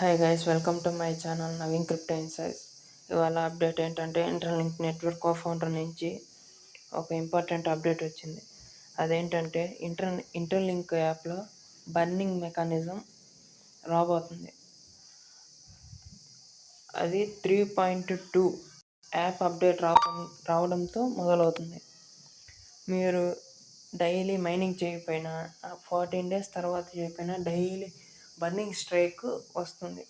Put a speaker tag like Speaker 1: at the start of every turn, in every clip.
Speaker 1: Hi guys, welcome to my channel Naveen crypto insights. ఇవాళ update ఏంటంటే interlink network co-founder నుంచి ఒక ఇంపార్టెంట్ అప్డేట్ వచ్చింది. అదేంటంటే ఇంటర్లింక్ యాప్లో బర్నింగ్ మెకానిజం రాబోతుంది. అది 3.2 యాప్ అప్డేట్ రావడంతో మొదలవుతుంది. మీరు డైలీ మైనింగ్ చేయకపోయినా 14 days తర్వాత చేయకపోయినా డైలీ బర్నింగ్ స్ట్రైక్ వస్తుంది.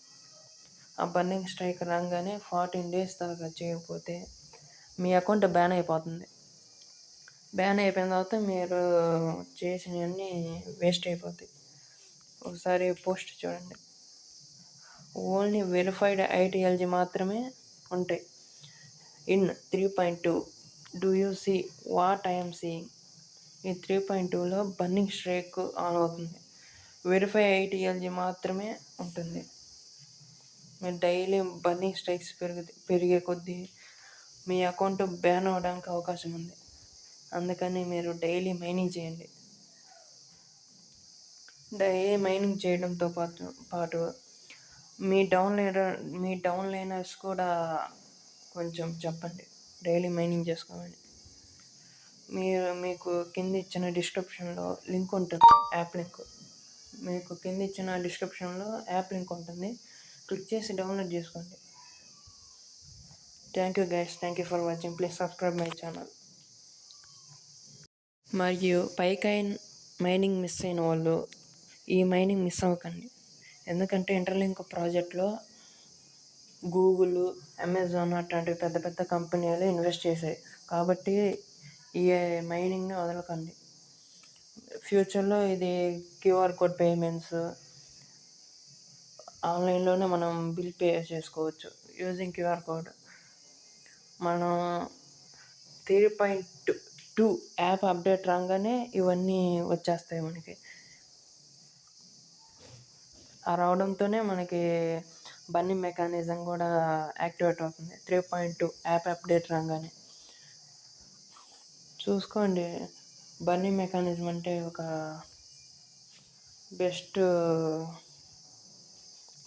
Speaker 1: ఆ బర్నింగ్ స్ట్రైక్ రాగానే 14 days దాకా చేయకపోతే మీ అకౌంట్ బ్యాన్ అయిపోతుంది. బ్యాన్ అయిపోయిన తర్వాత మీరు చేసినవన్నీ వేస్ట్ అయిపోతాయి. ఒకసారి పోస్ట్ చూడండి. ఓన్లీ వెరిఫైడ్ ఐటీఎల్జీ మాత్రమే ఉంటాయి. In 3.2 do you see what I'm seeing? ఈ 3.2లో బర్నింగ్ స్ట్రైక్ ఆన్ అవుతుంది. వెరిఫై ఐటీఎల్జీ మాత్రమే ఉంటుంది. మీరు డైలీ బర్నింగ్ స్ట్రైక్స్ పెరిగే కొద్దీ మీ అకౌంట్ బ్యాన్ అవ్వడానికి అవకాశం ఉంది. అందుకని మీరు డైలీ మైనింగ్ చేయండి. డైలీ మైనింగ్ చేయడంతో పాటు మీ డౌన్లైనర్స్ కూడా కొంచెం చెప్పండి డైలీ మైనింగ్ చేసుకోమని. మీకు కింద ఇచ్చిన డిస్క్రిప్షన్లో లింక్ ఉంటుంది, యాప్ లింక్. మీకు కింద ఇచ్చిన డిస్క్రిప్షన్లో యాప్ లింక్ ఉంటుంది. క్లిక్ చేసి డౌన్లోడ్ చేసుకోండి. Thank you guys, thank you for watching. Please subscribe my channel. మరియు పైకైన్ మైనింగ్ మిస్ అయిన వాళ్ళు ఈ మైనింగ్ మిస్ అవ్వకండి. ఎందుకంటే ఇంటర్లింక్ ప్రాజెక్ట్లో గూగుల్, అమెజాన్ అట్లాంటి పెద్ద పెద్ద కంపెనీలు ఇన్వెస్ట్ చేశాయి. కాబట్టి ఈ మైనింగ్ని వదలకండి. ఫ్యూచర్లో ఇది క్యూఆర్ కోడ్ పేమెంట్స్, ఆన్లైన్లోనే మనం బిల్ పే చేసుకోవచ్చు యూజింగ్ క్యూఆర్ కోడ్. మనం 3.2 యాప్ అప్డేట్ రాగానే ఇవన్నీ వచ్చేస్తాయి మనకి. ఆ రావడంతోనే మనకి బర్నింగ్ మెకానిజం కూడా యాక్టివేట్ అవుతుంది. 3.2 యాప్ అప్డేట్ రాగానే చూసుకోండి. బర్నింగ్ మెకానిజం అంటే ఒక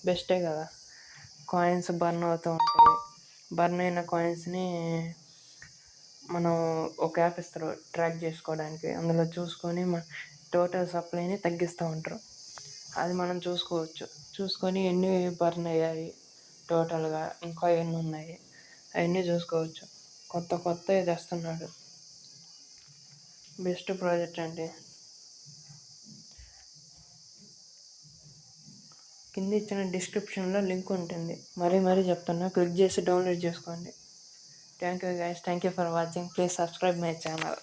Speaker 1: బెస్టే కదా. కాయిన్స్ బర్న్ అవుతూ ఉంటాయి. బర్న్ అయిన కాయిన్స్ని మనం ఒక యాప్ ఇస్తారు ట్రాక్ చేసుకోవడానికి. అందులో చూసుకొని మన టోటల్ సప్లైని తగ్గిస్తూ ఉంటారు. అది మనం చూసుకొని ఎన్ని బర్న్ అయ్యాయి టోటల్గా, ఇంకా ఎన్ని ఉన్నాయి అవన్నీ చూసుకోవచ్చు. కొత్త తెస్తున్నాడు. బెస్ట్ ప్రాజెక్ట్ అండి. కింద ఇచ్చిన డిస్క్రిప్షన్లో లింక్ ఉంటుంది. మరీ చెప్తున్నా, క్లిక్ చేసి డౌన్లోడ్ చేసుకోండి. Thank you guys, thank you for watching. Please subscribe my channel.